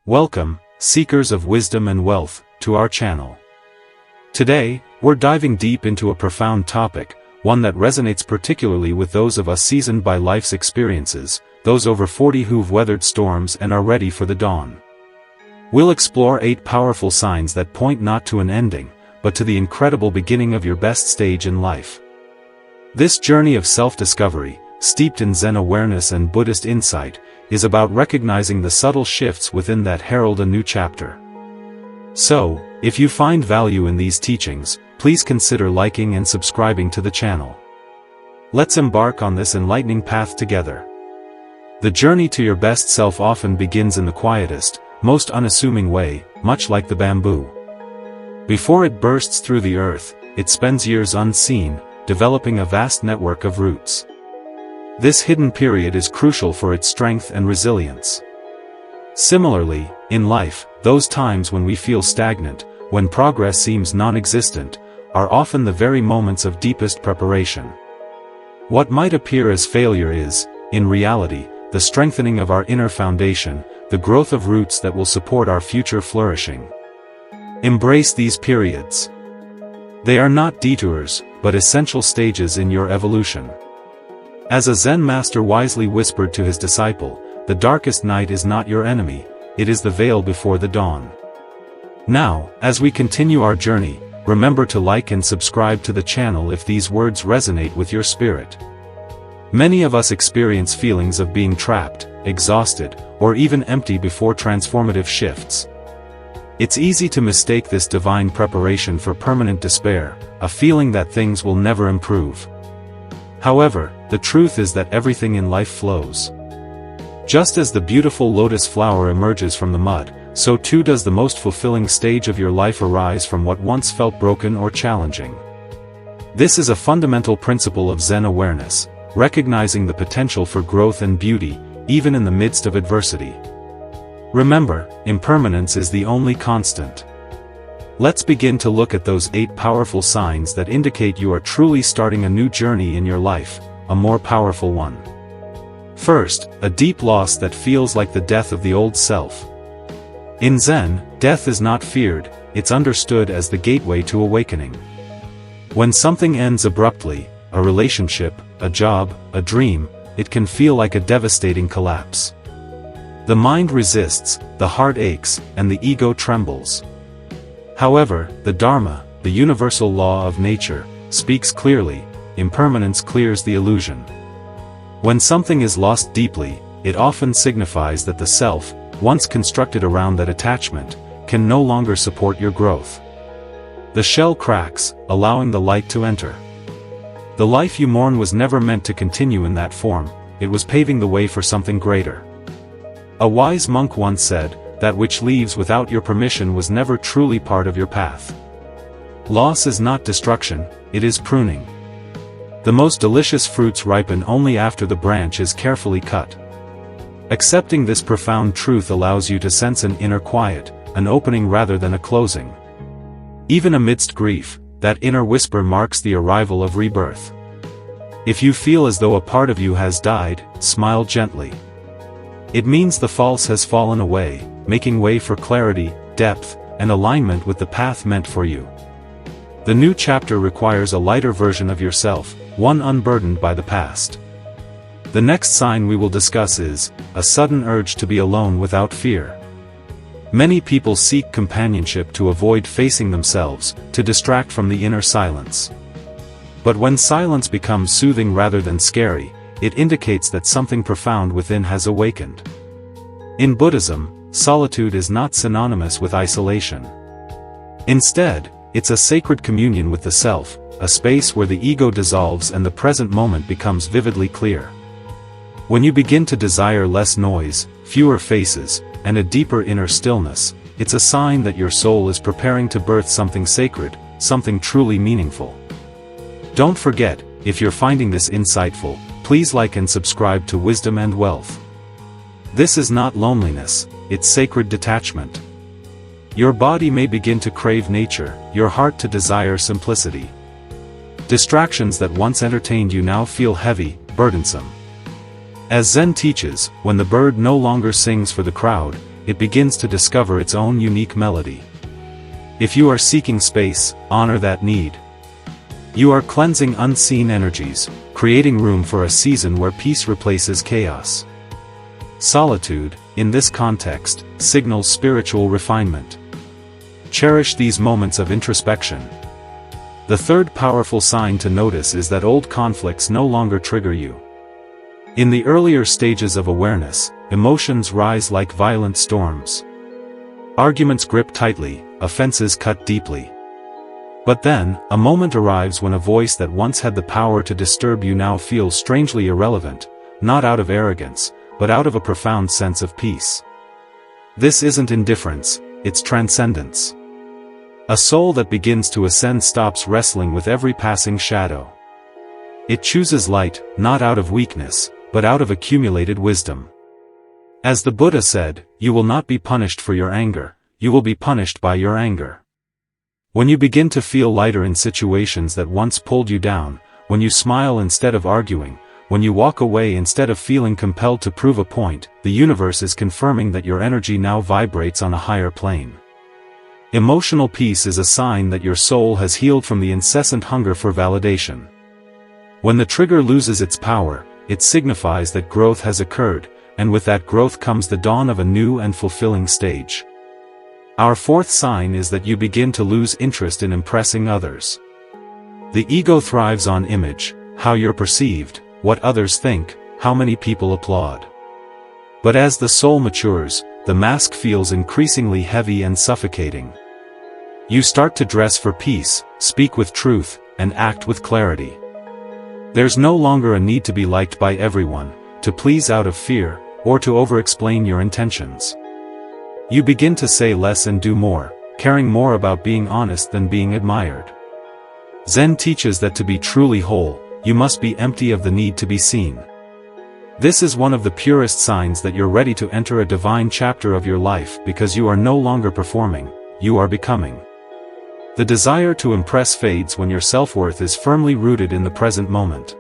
Welcome, seekers of wisdom and wealth, to our channel. Today, we're diving deep into a profound topic, one that resonates particularly with those of us seasoned by life's experiences, those over 40 who've weathered storms and are ready for the dawn. We'll explore 8 powerful signs that point not to an ending, but to the incredible beginning of your best stage in life. This journey of self-discovery, steeped in Zen awareness and Buddhist insight, is about recognizing the subtle shifts within that herald a new chapter. So, if you find value in these teachings, please consider liking and subscribing to the channel. Let's embark on this enlightening path together. The journey to your best self often begins in the quietest, most unassuming way, much like the bamboo. Before it bursts through the earth, it spends years unseen, developing a vast network of roots. This hidden period is crucial for its strength and resilience. Similarly, in life, those times when we feel stagnant, when progress seems non-existent, are often the very moments of deepest preparation. What might appear as failure is, in reality, the strengthening of our inner foundation, the growth of roots that will support our future flourishing. Embrace these periods. They are not detours, but essential stages in your evolution. As a Zen master wisely whispered to his disciple, the darkest night is not your enemy, it is the veil before the dawn. Now, as we continue our journey, remember to like and subscribe to the channel if these words resonate with your spirit. Many of us experience feelings of being trapped, exhausted, or even empty before transformative shifts. It's easy to mistake this divine preparation for permanent despair, a feeling that things will never improve. However, the truth is that everything in life flows. Just as the beautiful lotus flower emerges from the mud, so too does the most fulfilling stage of your life arise from what once felt broken or challenging. This is a fundamental principle of Zen awareness, recognizing the potential for growth and beauty, even in the midst of adversity. Remember, impermanence is the only constant. Let's begin to look at those 8 powerful signs that indicate you are truly starting a new journey in your life, a more powerful one. First, a deep loss that feels like the death of the old self. In Zen, death is not feared, it's understood as the gateway to awakening. When something ends abruptly, a relationship, a job, a dream, it can feel like a devastating collapse. The mind resists, the heart aches, and the ego trembles. However, the Dharma, the universal law of nature, speaks clearly: impermanence clears the illusion. When something is lost deeply, it often signifies that the self, once constructed around that attachment, can no longer support your growth. The shell cracks, allowing the light to enter. The life you mourn was never meant to continue in that form, it was paving the way for something greater. A wise monk once said, "That which leaves without your permission was never truly part of your path." Loss is not destruction, it is pruning. The most delicious fruits ripen only after the branch is carefully cut. Accepting this profound truth allows you to sense an inner quiet, an opening rather than a closing. Even amidst grief, that inner whisper marks the arrival of rebirth. If you feel as though a part of you has died, smile gently. It means the false has fallen away, making way for clarity, depth, and alignment with the path meant for you. The new chapter requires a lighter version of yourself, one unburdened by the past. The next sign we will discuss is a sudden urge to be alone without fear. Many people seek companionship to avoid facing themselves, to distract from the inner silence. But when silence becomes soothing rather than scary, it indicates that something profound within has awakened. In Buddhism, solitude is not synonymous with isolation. Instead, it's a sacred communion with the self, a space where the ego dissolves and the present moment becomes vividly clear. When you begin to desire less noise, fewer faces, and a deeper inner stillness, it's a sign that your soul is preparing to birth something sacred, something truly meaningful. Don't forget, if you're finding this insightful, please like and subscribe to Wisdom and Wealth. This is not loneliness, it's sacred detachment. Your body may begin to crave nature, your heart to desire simplicity. Distractions that once entertained you now feel heavy, burdensome. As Zen teaches, when the bird no longer sings for the crowd, it begins to discover its own unique melody. If you are seeking space, honor that need. You are cleansing unseen energies, creating room for a season where peace replaces chaos. Solitude, in this context, signals spiritual refinement. Cherish these moments of introspection. The third powerful sign to notice is that old conflicts no longer trigger you. In the earlier stages of awareness, emotions rise like violent storms. Arguments grip tightly, offenses cut deeply. But then, a moment arrives when a voice that once had the power to disturb you now feels strangely irrelevant, not out of arrogance, but out of a profound sense of peace. This isn't indifference, it's transcendence. A soul that begins to ascend stops wrestling with every passing shadow. It chooses light, not out of weakness, but out of accumulated wisdom. As the Buddha said, you will not be punished for your anger, you will be punished by your anger. When you begin to feel lighter in situations that once pulled you down, when you smile instead of arguing, when you walk away instead of feeling compelled to prove a point, the universe is confirming that your energy now vibrates on a higher plane. Emotional peace is a sign that your soul has healed from the incessant hunger for validation. When the trigger loses its power, it signifies that growth has occurred, and with that growth comes the dawn of a new and fulfilling stage. Our fourth sign is that you begin to lose interest in impressing others. The ego thrives on image, how you're perceived, what others think, how many people applaud. But as the soul matures, the mask feels increasingly heavy and suffocating. You start to dress for peace, speak with truth, and act with clarity. There's no longer a need to be liked by everyone, to please out of fear, or to over-explain your intentions. You begin to say less and do more, caring more about being honest than being admired. Zen teaches that to be truly whole, you must be empty of the need to be seen. This is one of the purest signs that you're ready to enter a divine chapter of your life because you are no longer performing, you are becoming. The desire to impress fades when your self-worth is firmly rooted in the present moment.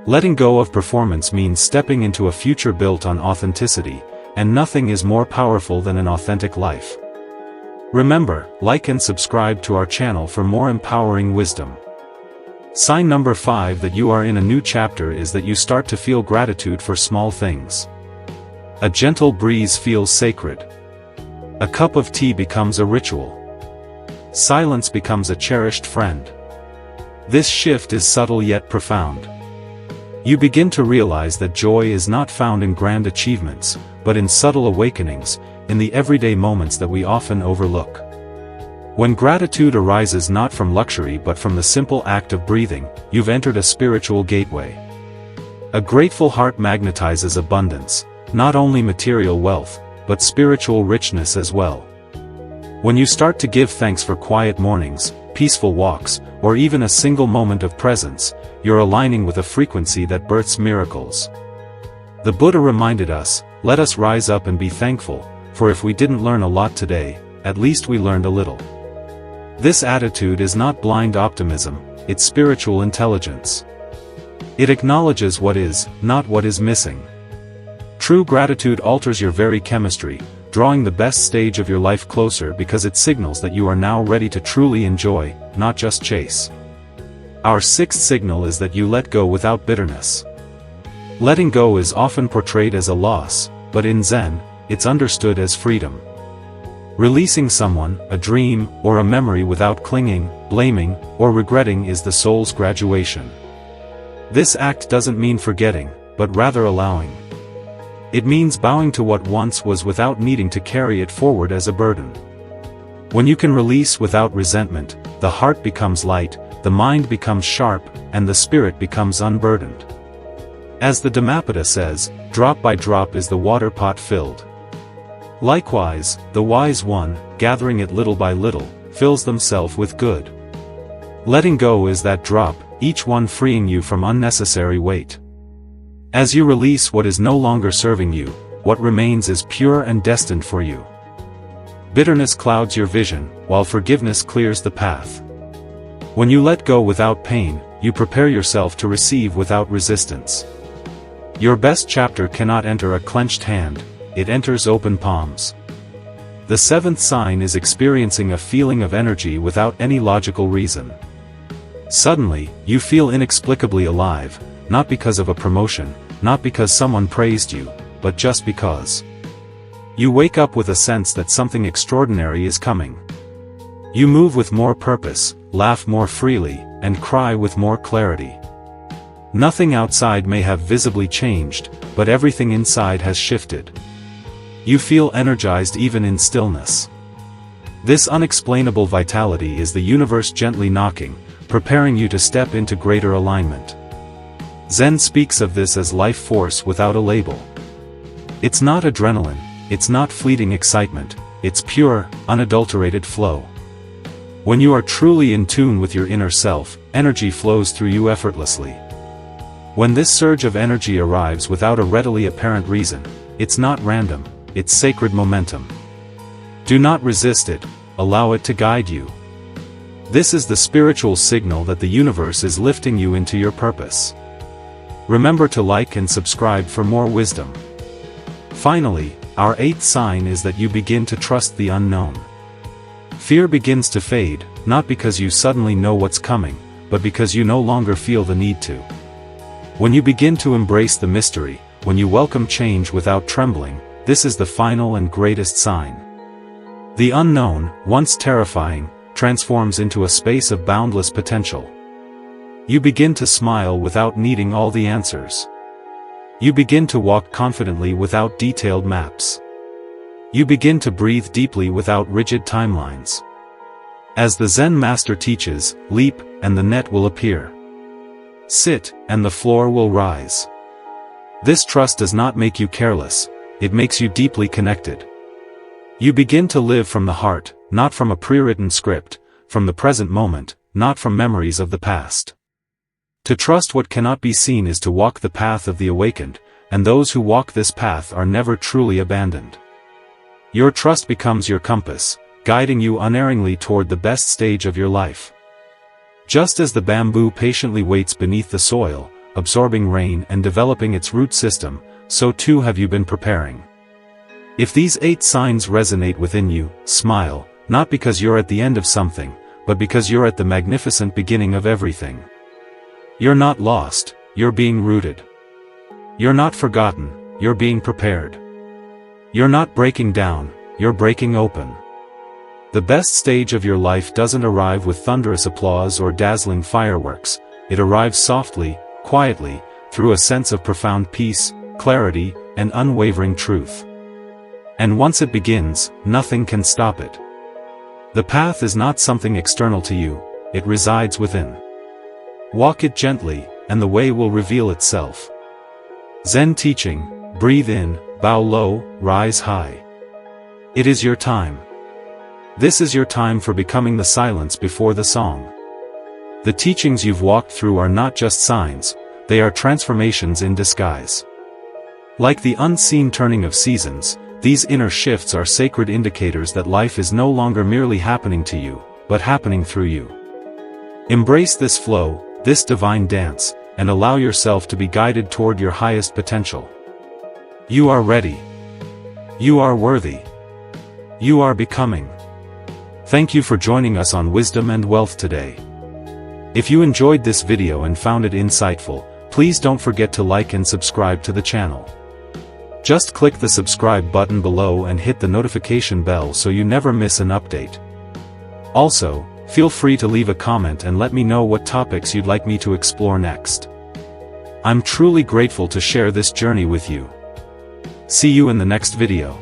Letting go of performance means stepping into a future built on authenticity, and nothing is more powerful than an authentic life. Remember, like and subscribe to our channel for more empowering wisdom. Sign number 5 that you are in a new chapter is that you start to feel gratitude for small things. A gentle breeze feels sacred. A cup of tea becomes a ritual. Silence becomes a cherished friend. This shift is subtle yet profound. You begin to realize that joy is not found in grand achievements, but in subtle awakenings, in the everyday moments that we often overlook. When gratitude arises not from luxury but from the simple act of breathing, you've entered a spiritual gateway. A grateful heart magnetizes abundance, not only material wealth, but spiritual richness as well. When you start to give thanks for quiet mornings, peaceful walks, or even a single moment of presence, you're aligning with a frequency that births miracles. The Buddha reminded us, let us rise up and be thankful, for if we didn't learn a lot today, at least we learned a little. This attitude is not blind optimism, it's spiritual intelligence. It acknowledges what is, not what is missing. True gratitude alters your very chemistry, drawing the best stage of your life closer because it signals that you are now ready to truly enjoy, not just chase. Our sixth signal is that you let go without bitterness. Letting go is often portrayed as a loss, but in Zen, it's understood as freedom. Releasing someone, a dream, or a memory without clinging, blaming, or regretting is the soul's graduation. This act doesn't mean forgetting, but rather allowing. It means bowing to what once was without needing to carry it forward as a burden. When you can release without resentment, the heart becomes light, the mind becomes sharp, and the spirit becomes unburdened. As the Dhammapada says, drop by drop is the water pot filled. Likewise, the wise one, gathering it little by little, fills themselves with good. Letting go is that drop, each one freeing you from unnecessary weight. As you release what is no longer serving you, what remains is pure and destined for you. Bitterness clouds your vision, while forgiveness clears the path. When you let go without pain, you prepare yourself to receive without resistance. Your best chapter cannot enter a clenched hand, it enters open palms. The seventh sign is experiencing a feeling of energy without any logical reason. Suddenly, you feel inexplicably alive, not because of a promotion, not because someone praised you, but just because. You wake up with a sense that something extraordinary is coming. You move with more purpose, laugh more freely, and cry with more clarity. Nothing outside may have visibly changed, but everything inside has shifted. You feel energized even in stillness. This unexplainable vitality is the universe gently knocking, preparing you to step into greater alignment. Zen speaks of this as life force without a label. It's not adrenaline, it's not fleeting excitement, it's pure, unadulterated flow. When you are truly in tune with your inner self, energy flows through you effortlessly. When this surge of energy arrives without a readily apparent reason, it's not random, it's sacred momentum. Do not resist it, allow it to guide you. This is the spiritual signal that the universe is lifting you into your purpose. Remember to like and subscribe for more wisdom. Finally, our eighth sign is that you begin to trust the unknown. Fear begins to fade, not because you suddenly know what's coming, but because you no longer feel the need to. When you begin to embrace the mystery, when you welcome change without trembling, this is the final and greatest sign. The unknown, once terrifying, transforms into a space of boundless potential. You begin to smile without needing all the answers. You begin to walk confidently without detailed maps. You begin to breathe deeply without rigid timelines. As the Zen master teaches, leap, and the net will appear. Sit, and the floor will rise. This trust does not make you careless, it makes you deeply connected. You begin to live from the heart, not from a pre-written script, from the present moment, not from memories of the past. To trust what cannot be seen is to walk the path of the awakened, and those who walk this path are never truly abandoned. Your trust becomes your compass, guiding you unerringly toward the best stage of your life. Just as the bamboo patiently waits beneath the soil, absorbing rain and developing its root system, so too have you been preparing. If these 8 signs resonate within you, smile, not because you're at the end of something, but because you're at the magnificent beginning of everything. You're not lost, you're being rooted. You're not forgotten, you're being prepared. You're not breaking down, you're breaking open. The best stage of your life doesn't arrive with thunderous applause or dazzling fireworks, it arrives softly, quietly, through a sense of profound peace, clarity, and unwavering truth. And once it begins, nothing can stop it. The path is not something external to you, it resides within. Walk it gently, and the way will reveal itself. Zen teaching: breathe in, bow low, rise high. It is your time. This is your time for becoming the silence before the song. The teachings you've walked through are not just signs, they are transformations in disguise. Like the unseen turning of seasons, these inner shifts are sacred indicators that life is no longer merely happening to you, but happening through you. Embrace this flow, this divine dance, and allow yourself to be guided toward your highest potential. You are ready. You are worthy. You are becoming. Thank you for joining us on Wisdom and Wealth today. If you enjoyed this video and found it insightful, please don't forget to like and subscribe to the channel. Just click the subscribe button below and hit the notification bell so you never miss an update. Also, feel free to leave a comment and let me know what topics you'd like me to explore next. I'm truly grateful to share this journey with you. See you in the next video.